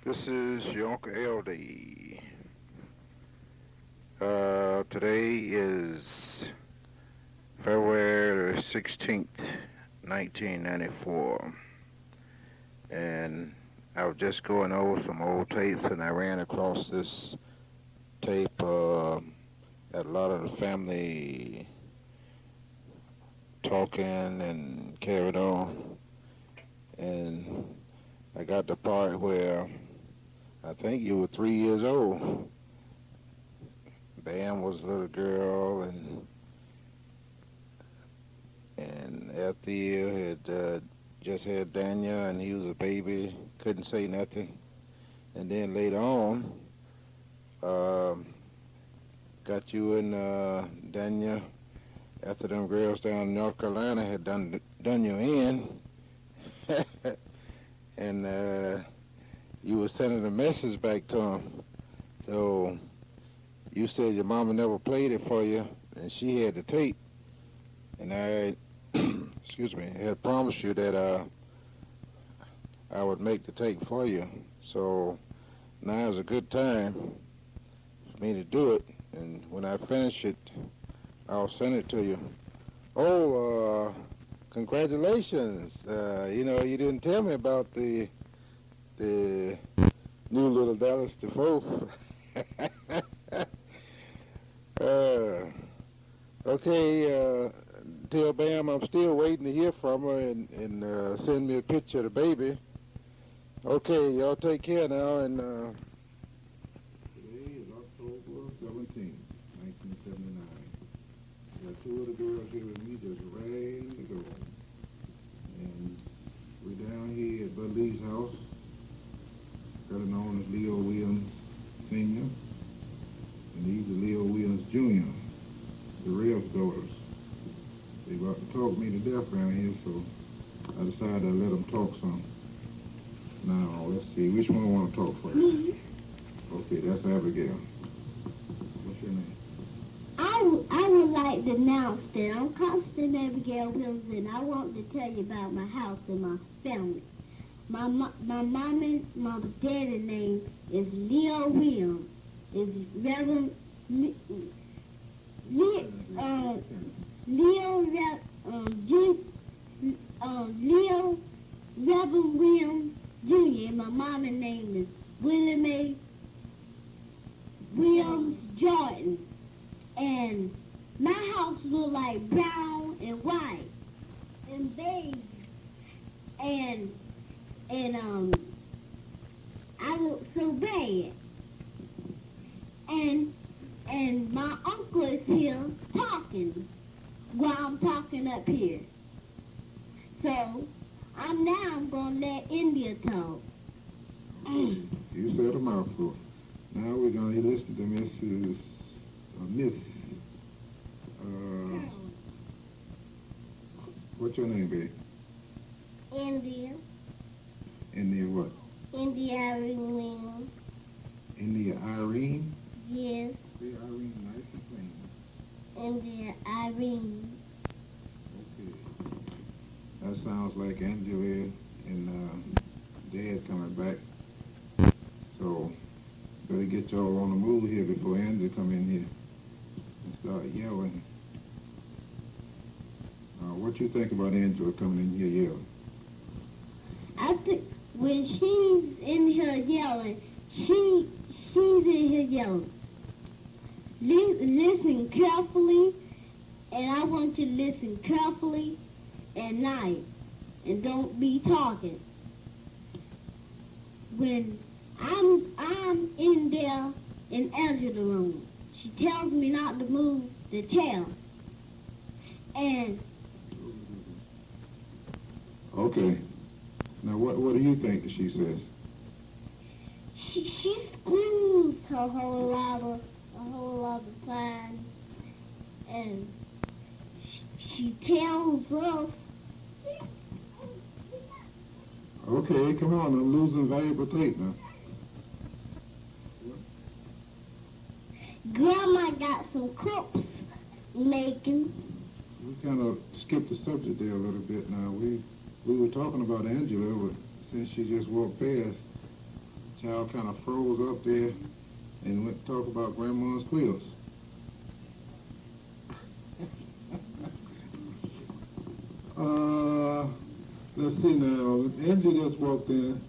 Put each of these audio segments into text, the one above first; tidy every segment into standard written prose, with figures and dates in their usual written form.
This is your Uncle LD. Today is February 16th, 1994. And I was just going over some old tapes and I ran across this tape that a lot of the family talking and carried on. And I got the part where I think you were 3 years old. Bam was a little girl, and Althea had just had Daniel, and he was a baby, couldn't say nothing. And then later on, got you and Daniel after them girls down in North Carolina had done you in, and you were sending a message back to him. So you said your mama never played it for you, and she had the tape. And I, excuse me, had promised you that I would make the tape for you. So now is a good time for me to do it. And when I finish it, I'll send it to you. Oh, congratulations. You didn't tell me about the new little Dallas Defoe. Okay, tell Bam I'm still waiting to hear from her and send me a picture of the baby. Okay, y'all take care now. And today is October 17th, 1979. Got two of the girls here with me just ready to go. And we're down here at Bud Lee's house, better known as Leo Williams Sr. And these are Leo Williams Jr., the real daughters. They about to talk me to death around here, so I decided to let them talk some. Now, let's see, which one I want to talk first? Me. Okay, that's Abigail. What's your name? I would like to announce that I'm Constant Abigail Williams, and I want to tell you about my house and my family. My mom and my daddy name is Leo Williams. Is Reverend Leo Reverend Williams Jr. My mama's name is William A. Williams Jordan. And my house look like brown and white and beige. And I look so bad. And my uncle is here talking while I'm talking up here. So I'm gonna let India talk. You said a mouthful. Now we're gonna listen to Mrs. Miss. What's your name, babe? India. India what? India Irene Williams. India Irene? Yes. Say Irene nice and plain. India Irene. Okay. That sounds like Angela and Dad coming back. So better get y'all on the move here before Angela come in here and start yelling. What you think about Angela coming in here yelling? I think when she's in here yelling, she's in here yelling. Listen carefully, and I want you to listen carefully at night, and don't be talking. When I'm in there in Angela's room, she tells me not to move the chair, and okay. Now what do you think that she says? she screams a whole lot of times, and she tells us. Okay, come on, I'm losing valuable tape now. Grandma got some crooks making. We kind of skipped the subject there a little bit now. We were talking about Angela, but since she just walked past, child kind of froze up there and went to talk about grandma's quills. Let's see now. Angie just walked in.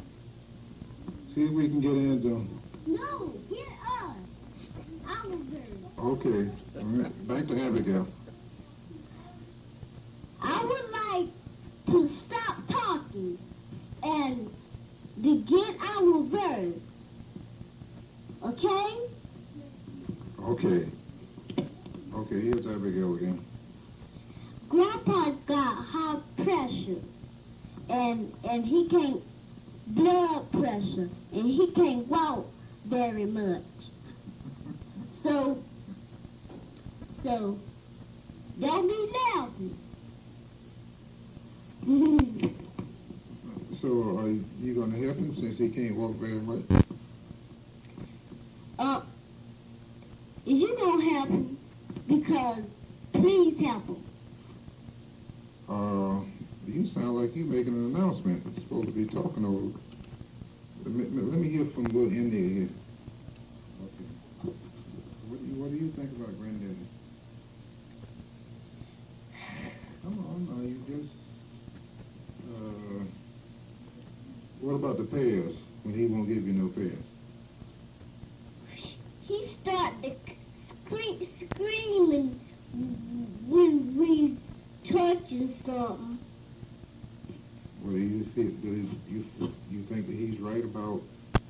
See if we can get Angie. No, get us. I was there. Okay. All right. Back to Abigail. I would like to stop talking and to get our verse. Okay? Okay. Okay, here's Abigail again. Grandpa's got high pressure and he can't blood pressure and he can't walk very much. So don't be laughing. So are you going to help him since he can't walk very much? Is you gonna help him? Because please help him. You sound like you making an announcement. You're supposed to be talking over. Let me hear from little India here. Okay. What do you think about Granddaddy? Come on now, you just. What about the pears? When he won't give you no pears? He started screaming when we touching something. Well, do you feel? You think that he's right about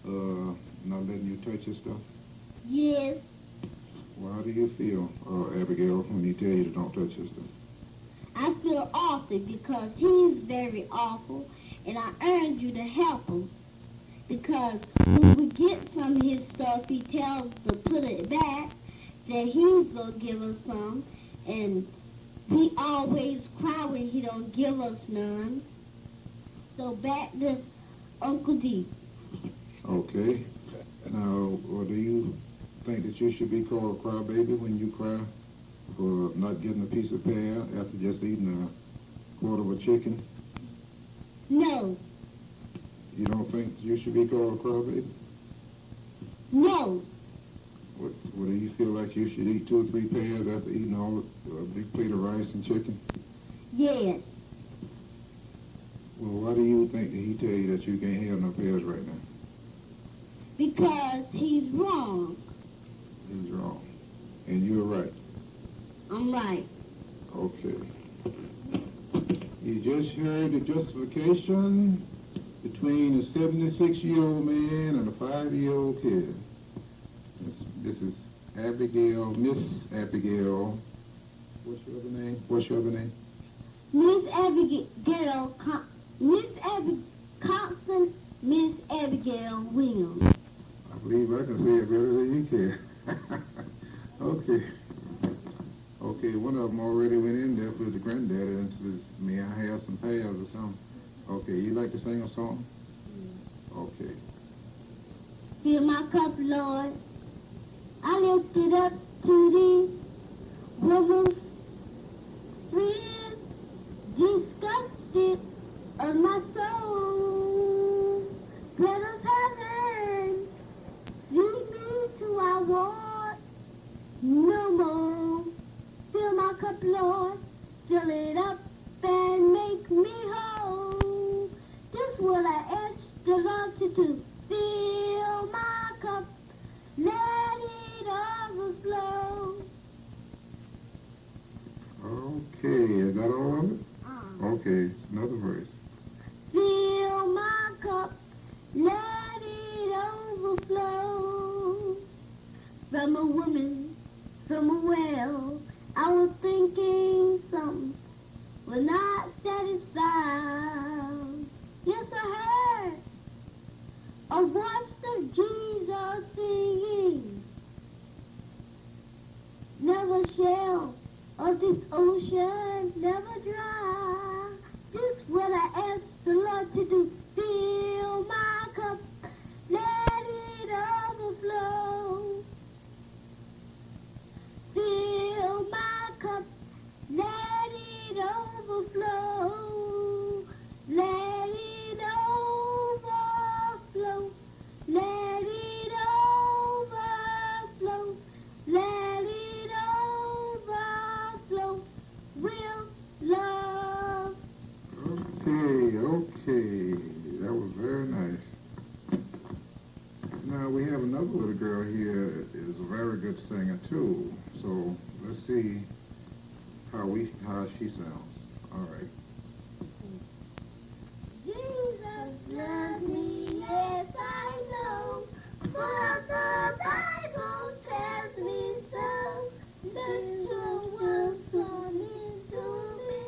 not letting you touch his stuff? Yes, Well, how do you feel, Abigail, when he tell you to don't touch his stuff? I feel awful because he's very awful, and I urge you to help him. Because when we get some of his stuff, he tells to put it back, that he's gonna give us some, and we always cry when he don't give us none. So back to Uncle D. Okay. Now, or do you think that you should be called a crybaby when you cry for not getting a piece of pear after just eating a quarter of a chicken? No, You don't think you should be called a crybaby? no, What do you feel like you should eat 2 or 3 pears after eating a big plate of rice and chicken? yes, Well, why do you think that he tell you that you can't have no pears right now? because he's wrong. He's wrong. And you're right. I'm right. Okay. You just heard the justification between a 76-year-old man and a 5-year-old kid. This is Abigail, Miss Abigail. What's your other name? What's your other name? Miss Abigail, Miss Constant, Miss Abigail Williams. I believe I can say it better than you can. Okay. Okay, one of them already went in there for the granddaddy and says, may I have some pears or something? Okay, you like to sing a song? Okay. Fill my cup, Lord. I lift it up to thee. Woman, friend, disgusted of my soul. Let us heaven, lead me to our want no more. Fill my cup, Lord, fill it up and make me whole. This what I ask the Lord to do. Fill my cup, let it overflow. Okay, is that all of it? Okay, it's another verse. Fill my cup, let it overflow. From a woman, from a well, I was thinking something was not satisfied. Yes, I heard a voice of Jesus singing. Never shall of this ocean never dry. This what I ask the Lord to do. Fill my cup, let it overflow. Fill my cup, let it overflow. Let it overflow. Let very nice. Now we have another little girl here that is a very good singer too. So let's see how she sounds. All right. Jesus loves me, yes I know, for the Bible tells me so. Little will come into me.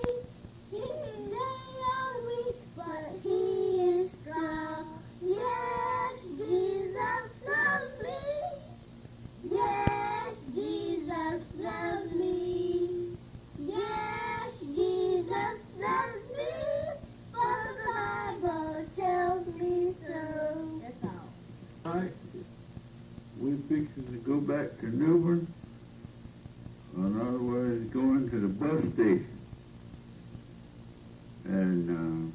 They are weak, but he is strong. Yes, Jesus loves me. Yes, Jesus loves me. Yes, Jesus loves me. For the Bible tells me so. That's all. All right. We fixing to go back to Newbern. In other words, going to the bus station. And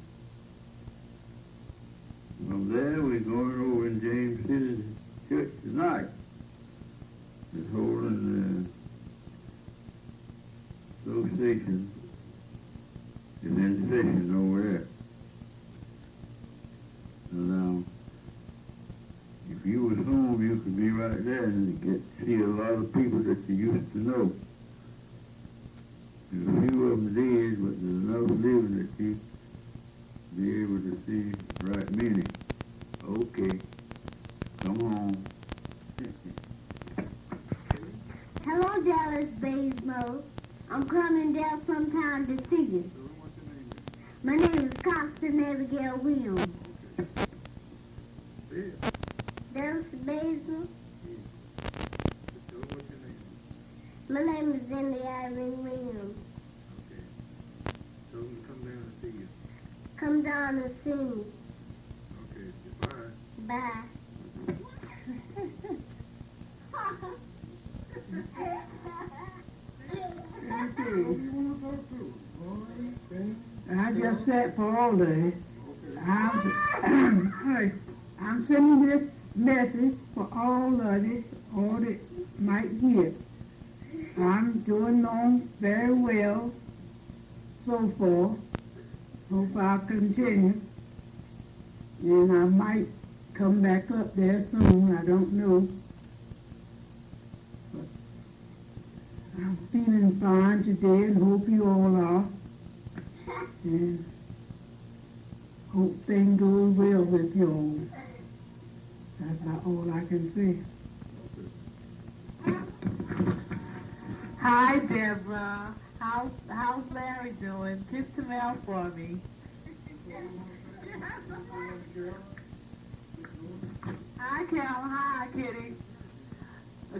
from there, we're going over in James City Church tonight. It's holding the association is in session over there. So now, if you was home, you could be right there and get to see a lot of people that you used to know. There's a few of them dead, but there's enough living that you be able to see right many. Okay, come home. Hello, Dallas Basemore. I'm coming down sometime to see you. What's your name? My name is Constance Abigail Williams. Yeah. Dallas Basemore. Tell them what's your name. My name is Cindy Irene Williams. Okay. Tell them to come down and see you. Come down and see me. Okay. Goodbye. Bye. I just sat for all day. I'm sending this message for all of you, all that might hear. I'm doing on very well so far. Hope I'll continue. And I might come back up there soon. I don't know. But I'm feeling fine today and hope you all are. And hope things go well with you all. That's about all I can say. Hi, Deborah. How's Larry doing? Kiss him out for me. Hi, Carol. Hi, Kitty.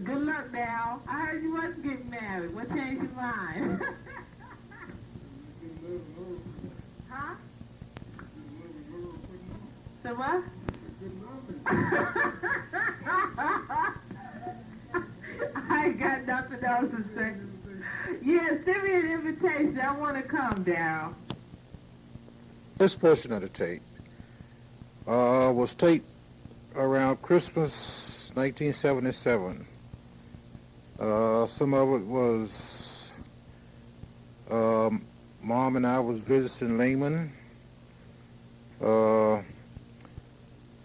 Good luck now. I heard you wasn't getting married. What changed your mind? Huh? So what? I ain't got nothing else to say. Yeah, send me an invitation. I want to come down. This portion of the tape was taped around Christmas 1977. Some of it was Mom and I was visiting Lehman.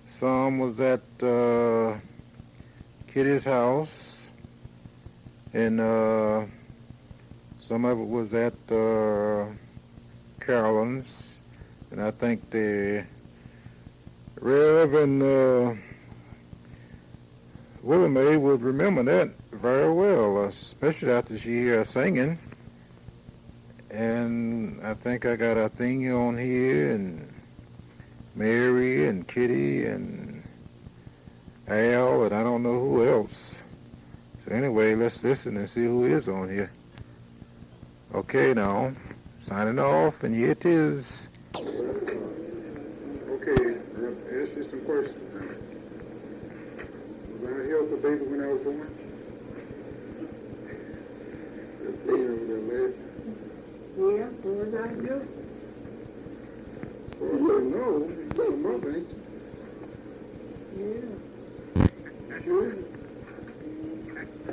Some was at Kitty's house, and some of it was at Carolyn's, and I think the Reverend Willie would remember that very well, especially after she hear her singing. And I think I got a thing on here, and Mary and Kitty and Al, and I don't know who else. So anyway, let's listen and see who is on here. Okay, now, signing off, and here it is. Okay, I'm going to ask you some questions now. Was I a healthy baby when I was born? That baby over there, lad. Yeah, was I good? Well, I don't know. Some mother ain't Yeah. sure. I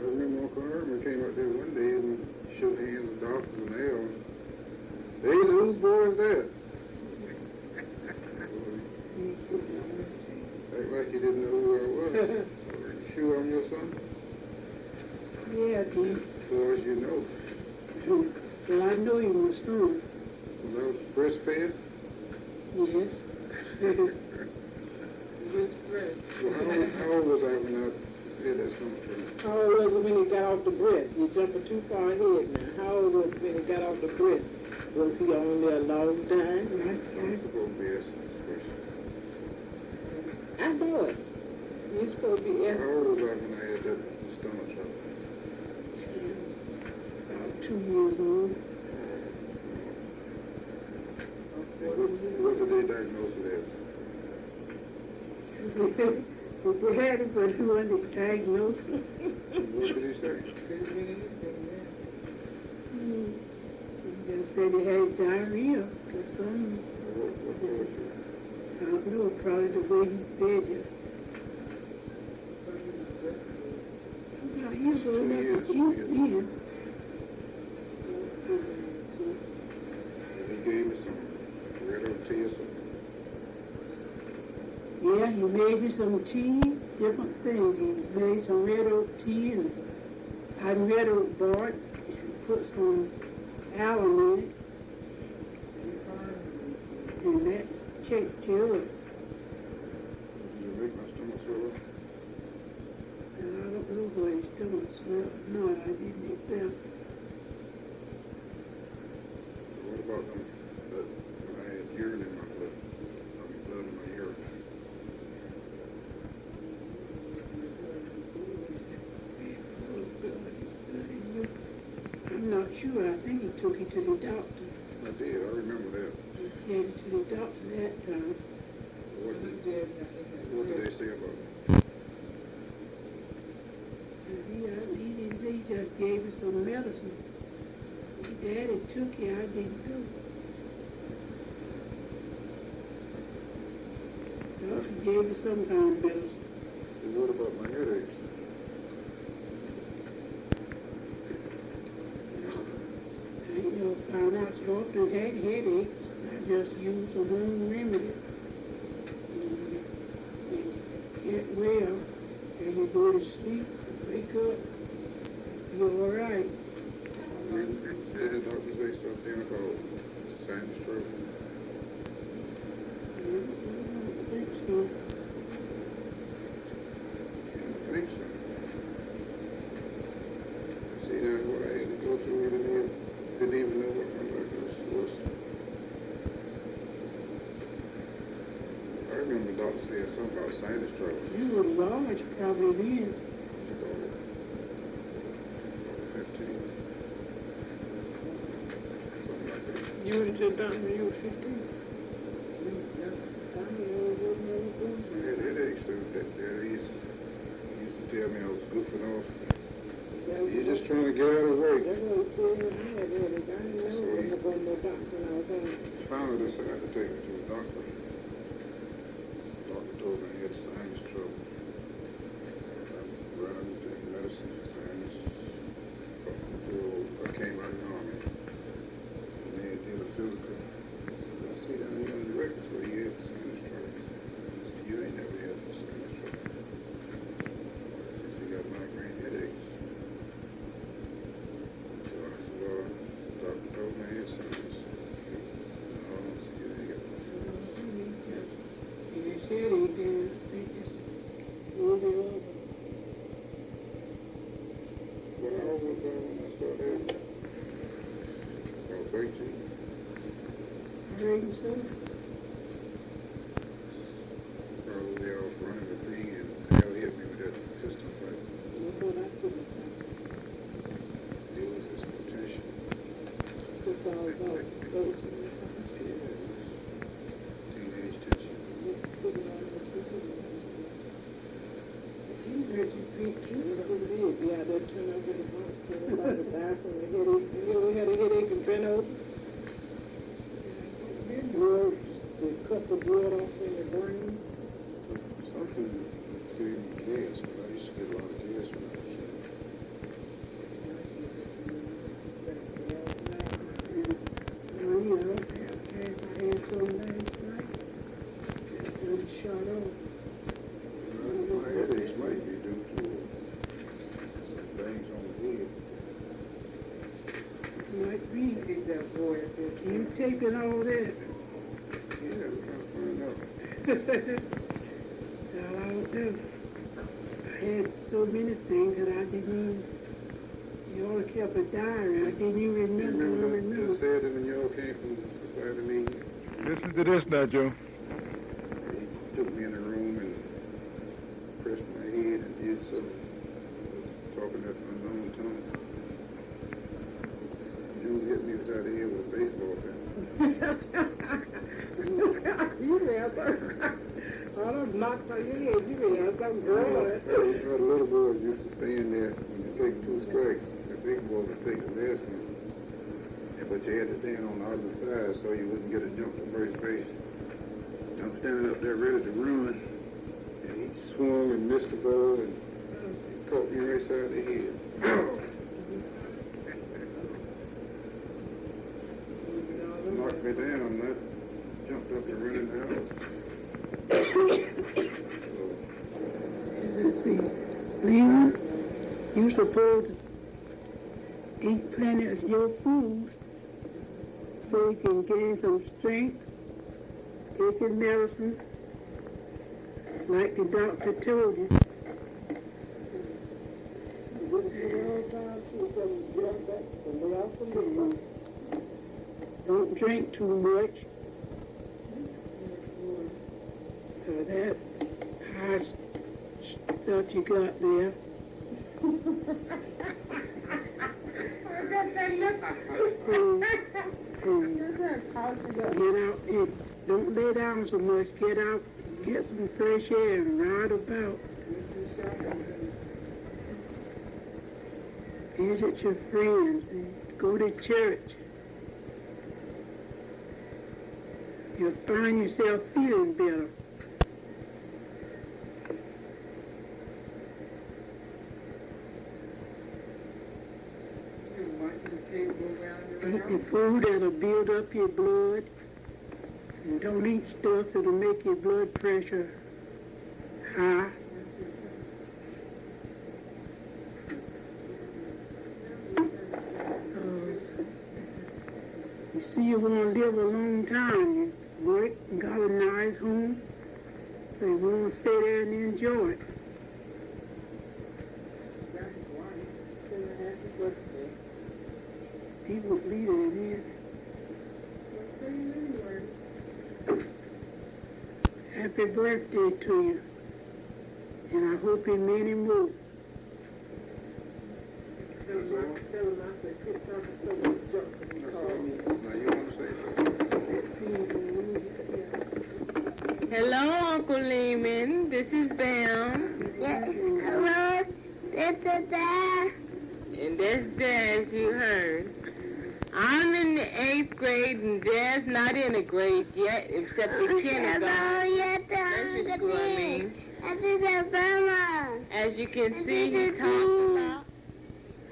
remember Uncle Herman came out there one day and shook hands with doctors and Al. Hey, whose boy is that? Sure on your son? Yeah, Keith. As far as you know. Well, I know he was soon. When I was breastfed? Yes. Well, how old was I when I said that's going to be? How old was it when he got off the breast? You're jumping too far ahead now. How old was it when he got off the breast? Was he on there a long time? I'm supposed to be asking this question. I know it. You're supposed to be How asking. old was I when I had that stomach trouble? About 2 years old. What did they diagnose it as? If we had it, but he wasn't diagnosed. What did he say? He just said he had diarrhea or something. What told you? I don't know, probably the way he fed you. Yeah, he was old enough to eat then. And he gave me some red oak tea or something. Yeah, he made me some tea, different things. He made some red oak tea and red oak bark. Put some alum in it. And that checked till it. Did it make my stomach swell up? And I don't know what his stomach smelled. No, I didn't myself. What about them? When I had urine in my blood, blood in my urine. I'm not sure. I think he took it to the doctor. I did. I remember that. He gave it to the doctor that time. What did they say about it? And he didn't say, he just gave me some medicine. Daddy took it, I didn't go. Doctor gave me some kind of medicine. And what about my headaches? Found out she often had headaches. I just used some home remedy. Get well, and you go to sleep, wake up, you're all right. Did the doctor say something about sinus stroke? I don't think so. I think so. See, that's what I had to go through it and didn't even know what my diagnosis was. I remember the doctor said something about sinus trouble. You were large probably then. About 15. Something like that. You went to the doctor when you were 15? I had headaches too. That he used to tell me I was good for those. You're just trying to get out of the way. That's what he said in my head, really. I didn't know when I go to the doctor when I was home. Finally decided to take me to the doctor. The doctor told me I had sinus trouble. I ran to take medicine for sinus until I came out of the army. And they did a physical. I see down here on the records where he had sinus trouble. I said, you ain't never had no sinus trouble. I said, you got migraine headaches. So I said, well, the doctor told me I had sinus. He said he did. They just rolled it over. Well, how old was I when I started? About 13. I reckon so. Probably I was running the thing and Al hit me with that pistol fight. That's what I couldn't Deal with this potential. It's all about those Teenage tension. He hurt your feet too. Yeah, that turned out to the hospital about to die from a headache. You ever had a headache and been over? Blood, they cut the blood off in your brain. Something gave me gas, but I used to get a lot of gas when I was young. Oh, yeah, I had some last night. Just shot off. My headaches cake and all that. Yeah, we're trying to find out. I don't know. I had so many things that I didn't even, you all kept a diary. I didn't even remember. You said that when y'all came from Saturday meeting. Listen to this now, Joe. He took me in the room and pressed my head and did so. Talking that unknown tongue. June hit me inside the head with a baseball bat. You never. I don't knock my head. You have some girl. The little boys used to stand there when you take 2 strikes. The big boys would take the last one. But you had to stand on the other side so you wouldn't get a jump to first base. I'm standing up there ready to run, and he swung and missed the ball and caught me right side of the head. Knocked me down, and I jumped up and ran in the house. Let's see. Leon, you're supposed to eat plenty of your food so you can gain some strength. Take your medicine like the doctor told you. Don't drink too much. That high stuff you got there. Get out and don't lay down so much. Get out, get some fresh air and ride about. Visit your friends and go to church. You'll find yourself feeling better. Eat the food that'll build up your blood. And don't eat stuff that'll make your blood pressure high. You see, you want to live a long time. You work and got a nice home. So you want to stay there and enjoy it. He would lead it in here. Happy birthday to you. And I hope in many more. Now you want to say something? Hello, Uncle Lehman. This is Bam. Hello, this is Dad. And that's Dad, as you heard. I'm in the 8th grade, and Dad's not in a grade yet, except the kindergarten. Nursery school, I mean. This is Alabama. As you can see, he talks about,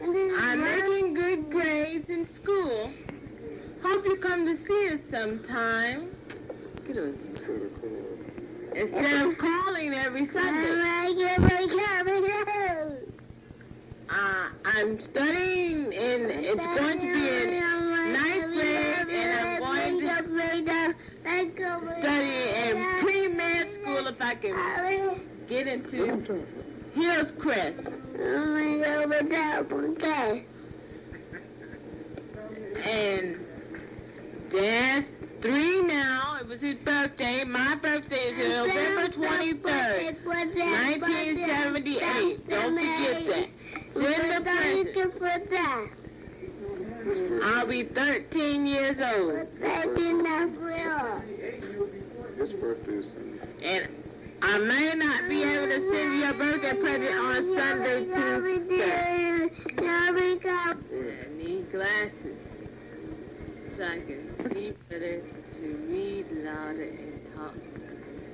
I'm making good grades in school. Hope you come to see us sometime. Instead of calling every Sunday. I'm studying it's going to be in 9th grade, and I'm going to study in pre-med school if I can get into Hillscrest. And Dad's 3 now. It was his birthday. My birthday is November 23rd, 1978. Don't forget that. Send the present. I'll be 13 years old. His birthday is Sunday. And I may not be able to send you a birthday present on Sunday, Tuesday. I need glasses so I can see better, to read louder and talk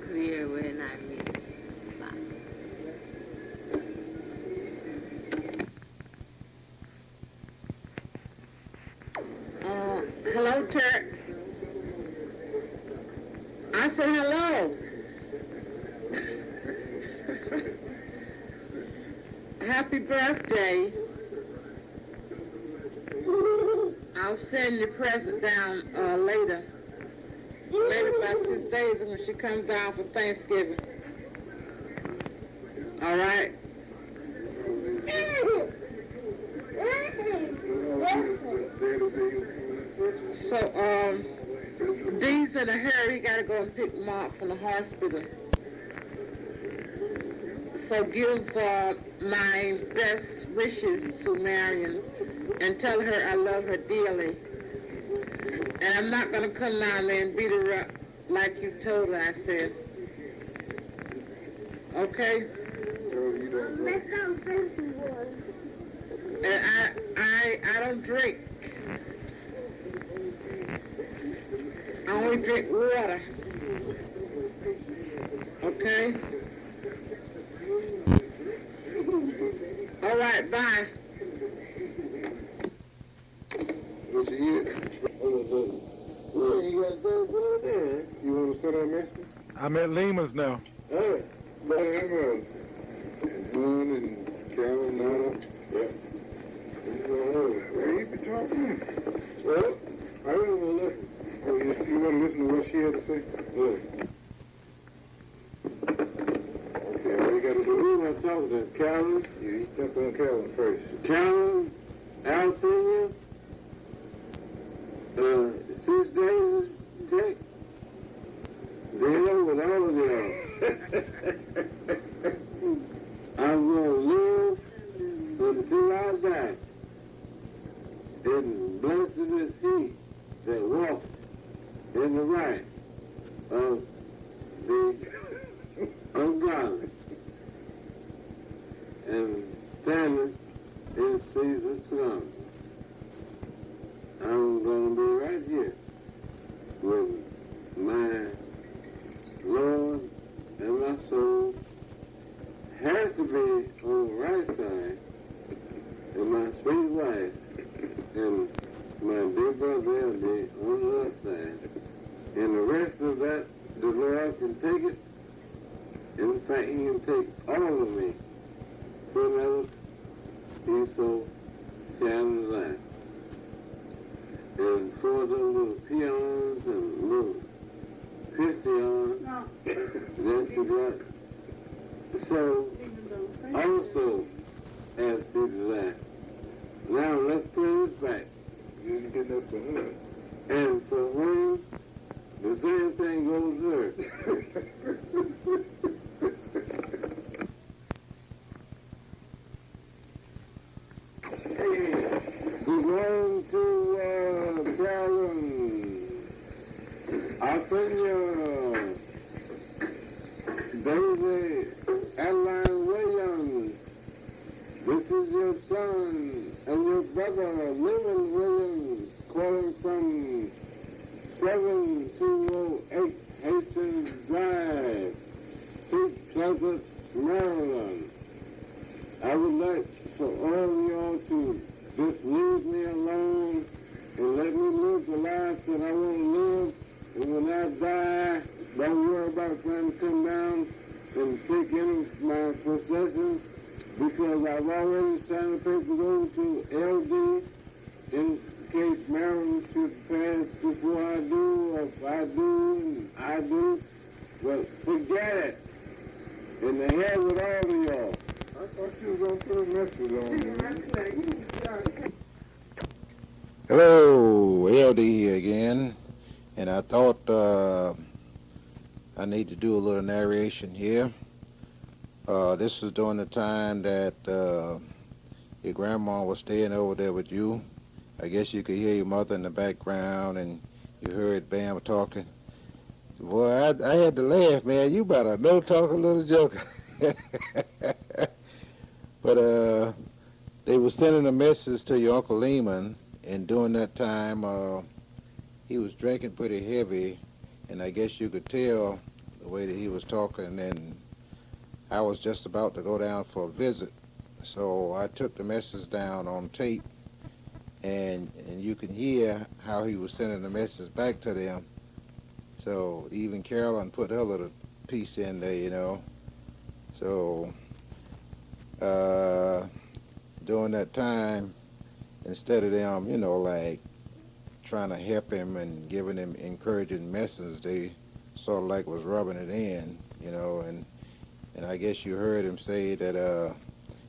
clear when I meet. Bye. Hello, Turk. I said hello. Happy birthday. I I'll send the present down later. Maybe about 6 days when she comes down for Thanksgiving. All right? So, Dee's in a hurry. He got to go and pick him up from the hospital. So give my best wishes to Marion and tell her I love her dearly. And I'm not going to come down there and beat her up like you told her, I said. Okay? And I don't drink. I only drink water. Okay? All right, bye. What you hear? You got those over there. You want to sit on this? I'm at Lehman's now. Oh, but I'm Moon and Carolyn, Nana. Yeah. You be talking. Well, I really want to listen. Oh, you want to listen to what she had to say? Yeah. Okay, all you got to do. Who am I talking to? Carolyn? Yeah, you step on Carolyn first. Carolyn? Althea? 6 days? Text? The hell with all of y'all. I'm going to live until I die. And blessed is he that walks in the right of the ungodly. And standing in Caesar's throne. I'm going to be right here with my Lord and my soul. Has to be on the right side, and my sweet wife and my dear brother Elder on the left side. And the rest of that, the Lord can take it. In fact, he can take all of me whenever he so shall desire. And for the little peons and little pissions that you got, so also as he desired. Now let's play this back. You didn't get that for her. And for when the same thing goes there. Good morning to Carolyn. Arthenia, Daisy, Adeline Williams. This is your son and your brother, William Williams, calling from 7208 Hastings Drive, St. Pleasant, Maryland. I would like for all of y'all to just leave me alone and let me live the life that I want to live. And when I die, don't worry about trying to come down and take any of my possessions, because I've already signed a paper to go to LD in case Maryland should pass before I do, or if I do, and I do. But forget it. And the hell with all of y'all. I thought you was going to put a message on me. Hello, LD here again, and I thought I need to do a little narration here. This was during the time that your grandma was staying over there with you. I guess you could hear your mother in the background, and you heard Bam talking. Boy, I had to laugh, man. You better no talk a little joker. But they were sending a message to your Uncle Lehman, and during that time, he was drinking pretty heavy, and I guess you could tell the way that he was talking, and I was just about to go down for a visit, so I took the message down on tape, and you can hear how he was sending the message back to them. So even Carolyn put her little piece in there, you know. So during that time, instead of them, you know, like trying to help him and giving him encouraging messages, they sort of like was rubbing it in, you know, and I guess you heard him say that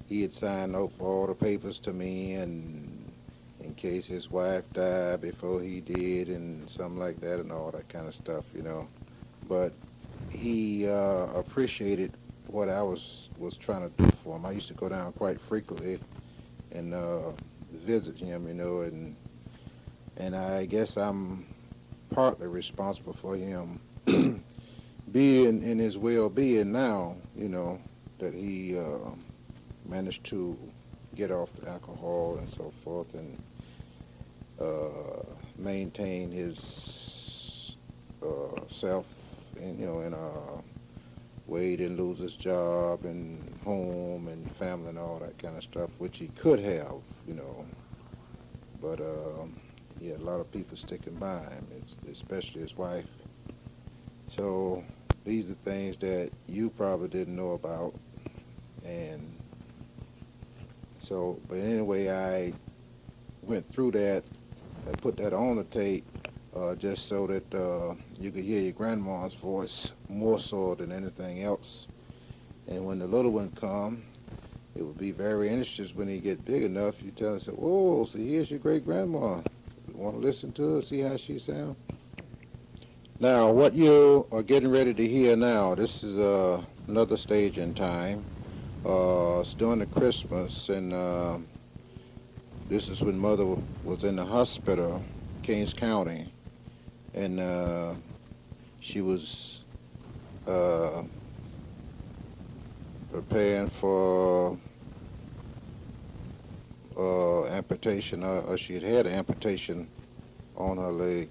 he had signed up for all the papers to me and in case his wife died before he did and something like that and all that kind of stuff, you know. But he appreciated what I was trying to do for him. I used to go down quite frequently and visit him, you know, and I guess I'm partly responsible for him being in his well-being now, you know, that he managed to get off the alcohol and so forth and maintain his self, and you know, in a way he didn't lose his job and home and family and all that kind of stuff, which he could have, you know. But he had a lot of people sticking by him, especially his wife. So these are things that you probably didn't know about. And so, but anyway, I went through that and put that on the tape just so that you could hear your grandma's voice more so than anything else. And when the little one come, it would be very interesting when he get big enough. You tell him, say, "Whoa, so here's your great grandma. You want to listen to her, see how she sounds?" Now, what you are getting ready to hear now, this is another stage in time. It's during the Christmas, and this is when Mother was in the hospital, Kings County, and she was preparing for amputation, or she had an amputation on her leg,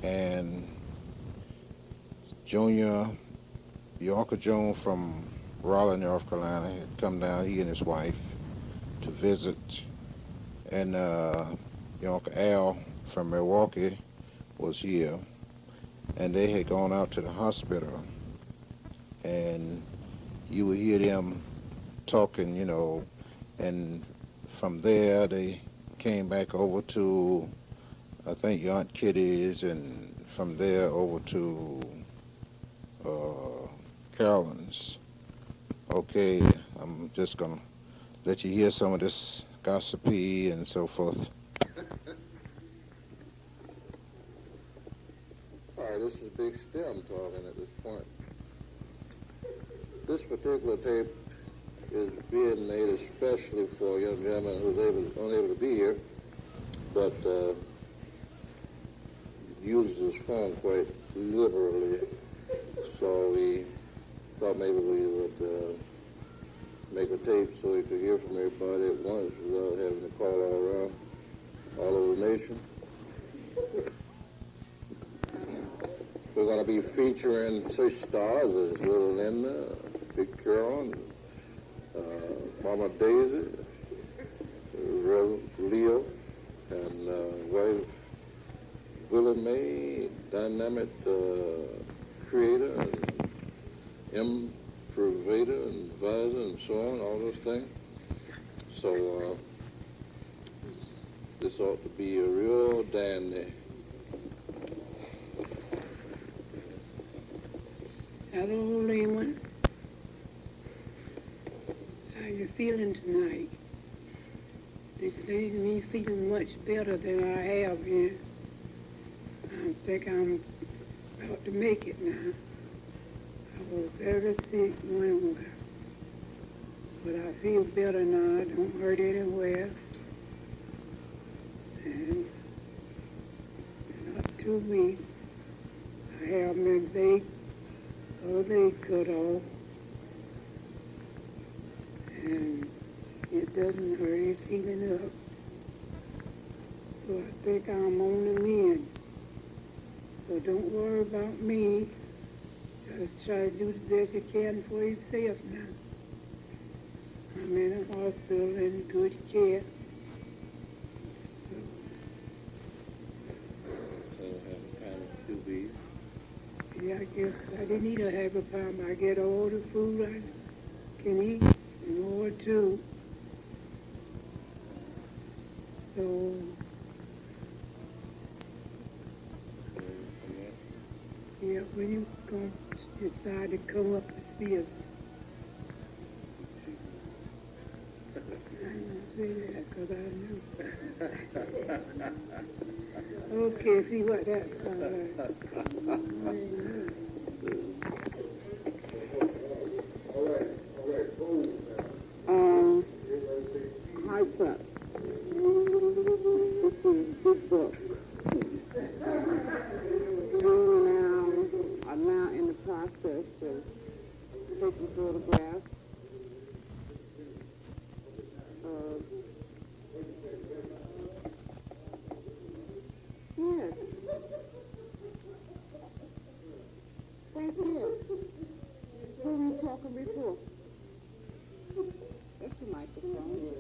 and Junior Yorker Jones from Raleigh, North Carolina, had come down, he and his wife, to visit, and your Uncle Al from Milwaukee was here, and they had gone out to the hospital, and you would hear them talking, you know, and from there they came back over to, I think, your Aunt Kitty's, and from there over to Carolyn's. Okay, I'm just going to let you hear some of this gossipy and so forth. All right, this is Big Stem talking at this point. This particular tape is being made especially for a young gentleman who's unable to be here, but uses his phone quite liberally. So we thought maybe we would make a tape so he could hear from everybody at once without having to call all around, all over the nation. We're going to be featuring such stars as Little Linda, Big Carol, Mama Daisy, Reverend Leo, and wife Willie Mae, dynamic creator and improvisator and advisor and so on, all those things. So this ought to be a real dandy. Hello, Lehman. How you feeling tonight? This leaves me feeling much better than I have been. I think I'm about to make it now. I was very sick one while, but I feel better now. I don't hurt anywhere. And not too weak. I have my leg cut off. And it doesn't hurt, it's healing up. So I think I'm on the mend. So don't worry about me. Just try to do the best you can for yourself now. I'm in a hospital in good care. Yeah, I guess I didn't eat a happy time. I get all the food I can eat and more too. So Yeah, when you gonna decide to come up and see us? I didn't say that because I knew. Okay, see what that's all right. Heights Up. This is a big book. Julie are now in the process of taking photographs. Yes. Right there. Who were you talking before? That's the microphone.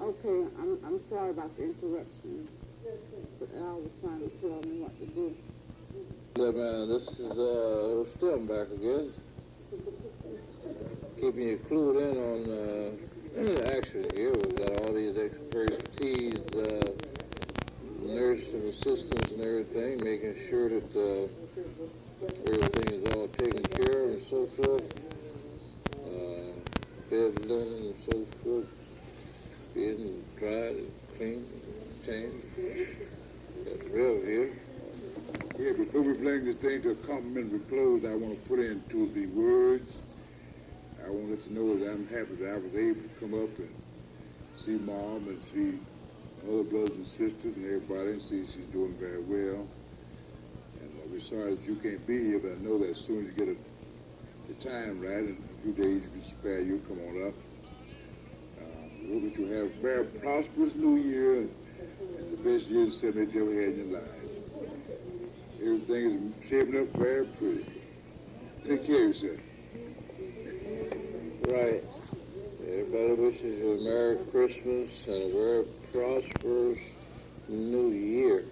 Okay, I'm sorry about the interruption, but Al was trying to tell me what to do. Yeah, man, this is Stillenback again. Keeping you clued in on the action here. We've got all these expertise, nurse and assistants and everything, making sure that everything is all taken care of and so forth. Bed linen and so forth, being dried and cleaned and changed. Got real here. Yeah, before we bring this thing to a complimentary close, I want to put into the words. I want to let you know that I'm happy that I was able to come up and see Mom and see other brothers and sisters and everybody and see she's doing very well. And we're sorry that you can't be here, but I know that as soon as you get the time right, in a few days you can spare, you'll come on up. We hope that you have a very prosperous new year and the best year that you ever had in your life. Everything is shaping up very pretty. Take care of yourself. Right. Everybody wishes you a Merry Christmas and a very prosperous New Year.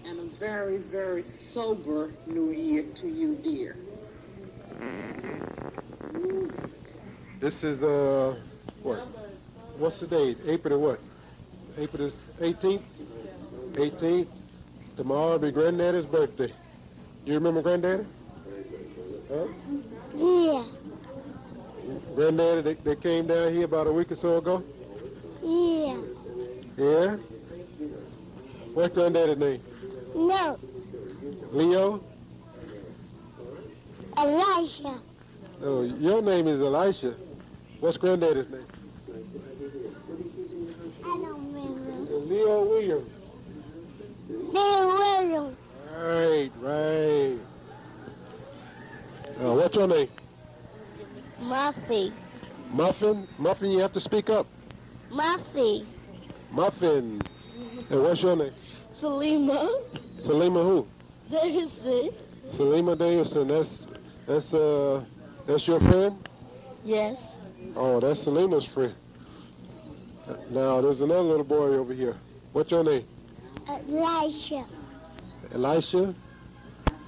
And a very, very sober New Year to you, dear. This is, what? What's the date? April the what? April the 18th? 18th. Tomorrow will be Granddaddy's birthday. You remember Granddaddy? Huh? Yeah. Granddaddy, they came down here about a week or so ago? Yeah. Yeah? What's Granddaddy's name? No. Leo? Elisha. Oh, your name is Elisha. What's Granddaddy's name? I don't remember. Leo Williams. Leo Williams. Right. What's your name? Muffy. Muffin? Muffin, you have to speak up. Muffy. Muffin. And what's your name? Selima. Selima who? Davidson. Selima Davidson. That's your friend? Yes. Oh, that's Selima's friend. Now, there's another little boy over here. What's your name? Elisha. Elisha?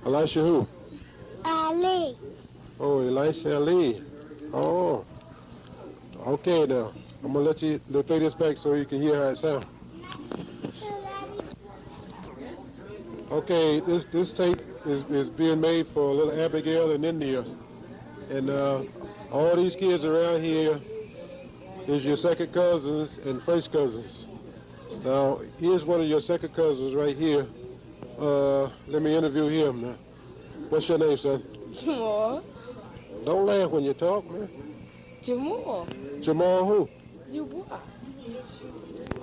Elisha who? Ali. Oh, Elisha Ali. Oh. Okay, now. I'm going to let you play this back so you can hear how it sounds. Okay, this tape is being made for little Abigail in India. And all these kids around here is your second cousins and first cousins. Now, here's one of your second cousins right here. Let me interview him now. What's your name, son? Jamal. Don't laugh when you talk, man. Jamal. Jamal who? Dubois.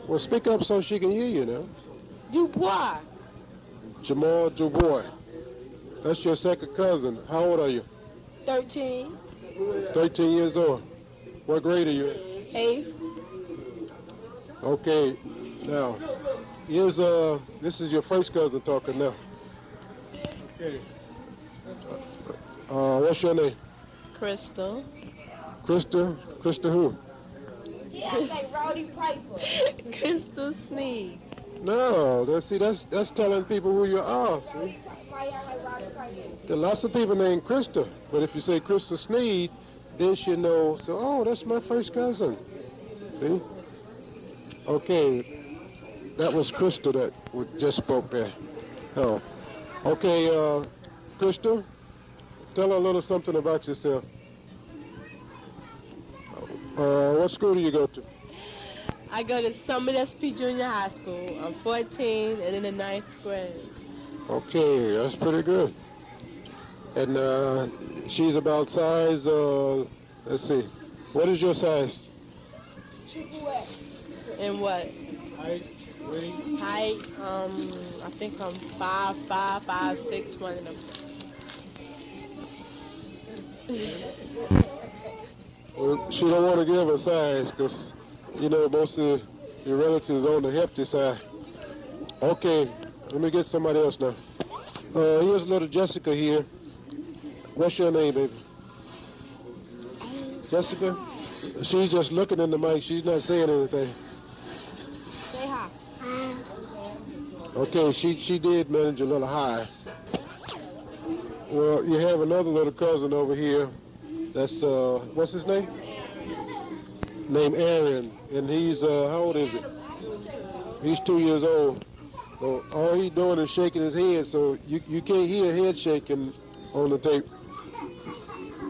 Well, speak up so she can hear you now. Dubois. Jamal Dubois. That's your second cousin. How old are you? 13. 13 years old. What grade are you in? 8th. Okay, now, this is your first cousin talking now. Okay. What's your name? Crystal. Krista? Krista who? Crystal Sneed. No, that's telling people who you are. See? There are lots of people named Krista, but if you say Krista Sneed, then she knows, so, oh, that's my first cousin. See? Okay. that was Crystal that just spoke there. Oh, okay, Crystal, tell her a little something about yourself. What school do you go to? I go to Summit SP Junior High School. I'm 14 and in the ninth grade. Okay, that's pretty good. And she's about size, let's see, what is your size? And what? Height, weight. Height, I think I'm 5'5", 5'6", one of them. Well, she don't want to give a size because, you know, most of your relatives on the hefty side. Okay, let me get somebody else now. Here's little Jessica here. What's your name, baby? Jessica? She's just looking in the mic. She's not saying anything. Say hi. Okay, she did manage a little high. Well, you have another little cousin over here. That's, what's his name? Named Aaron. And he's, how old is he? He's 2 years old. So all he's doing is shaking his head, so you can't hear head shaking on the tape.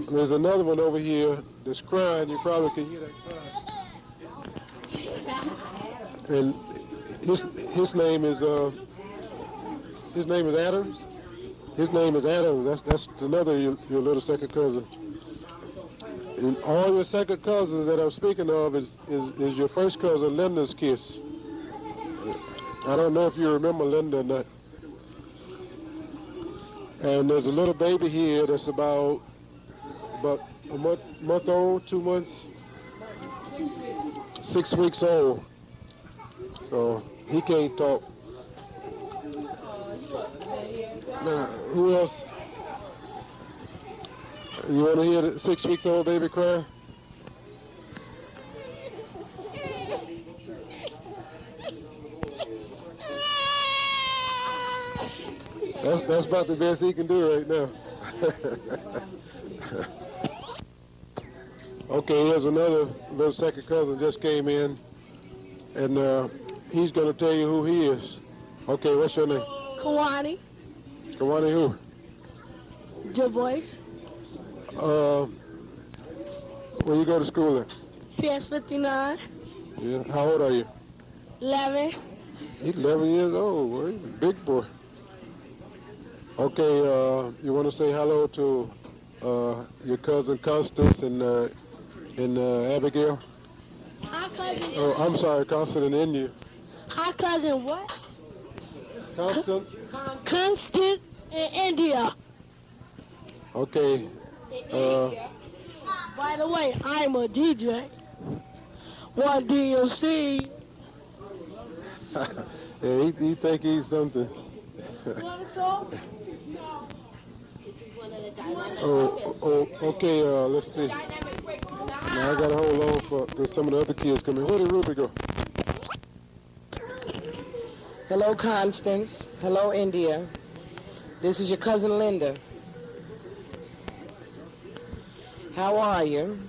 There's another one over here that's crying. You probably can hear that crying. And his name is Adams. His name is Adams. That's another your little second cousin. And all your second cousins that I'm speaking of is your first cousin Linda's kids. I don't know if you remember Linda or not. And there's a little baby here that's about a month old, 2 months, 6 weeks old. So he can't talk. Now, who else? You want to hear the 6 weeks old baby cry? That's about the best he can do right now. Okay, here's another little second cousin just came in, and he's going to tell you who he is. Okay, what's your name? Kawani. Kawani who? Du Bois. Where you go to school at? PS 59. Yeah. How old are you? 11. He's 11 years old. Boy. He's a big boy. Okay, you want to say hello to your cousin Constance and Abigail? Hi, cousin. Oh, I'm sorry, Constance and India. Hi, cousin. What? Constance? Constance in India. Okay. By the way, I'm a DJ. What do you see? Yeah, he think he's something. You want to talk? Okay, let's see. Now I gotta hold on for some of the other kids coming. Where did Ruby go? Hello, Constance. Hello, India. This is your cousin Linda. How are you?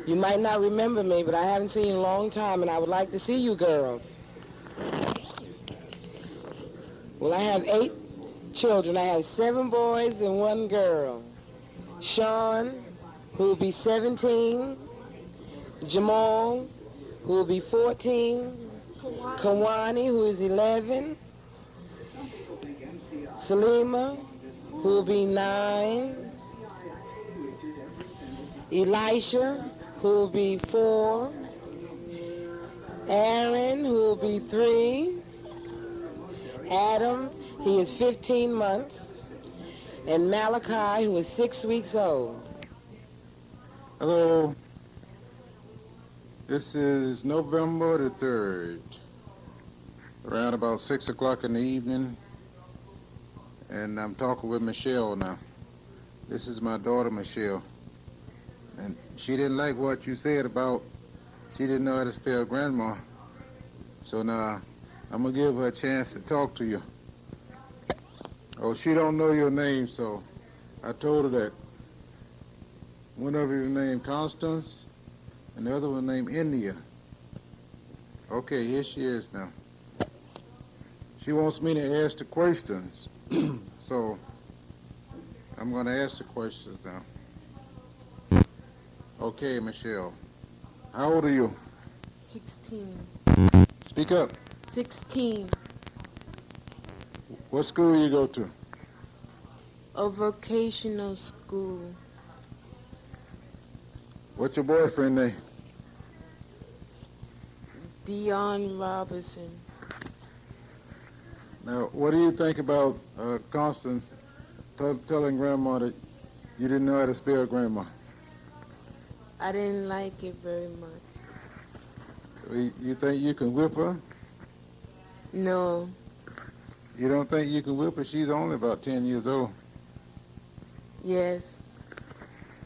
You might not remember me, but I haven't seen you in a long time, and I would like to see you girls. Well, I have 8 children. I have 7 boys and 1 girl. Sean, who will be 17. Jamal, who will be 14. Kawani, who is 11. Salima, who will be 9. Elisha, who will be 4. Aaron, who will be 3. Adam, he is 15 months. And Malachi, who is 6 weeks old. Hello. This is November the 3rd, around about 6 o'clock in the evening, and I'm talking with Michelle now. This is my daughter, Michelle, and she didn't like what you said about she didn't know how to spell grandma, so now I'm going to give her a chance to talk to you. Oh, she don't know your name, so I told her that. One of you is named Constance, and the other one named India. Okay, here she is now. She wants me to ask the questions. So I'm going to ask the questions now. Okay, Michelle. How old are you? 16. Speak up. 16. What school you go to? A vocational school. What's your boyfriend name? Dion Robinson. Now, what do you think about Constance telling Grandma that you didn't know how to spell Grandma? I didn't like it very much. You think you can whip her? No. You don't think you can whip her? She's only about 10 years old. Yes.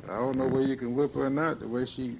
I don't know whether you can whip her or not, the way she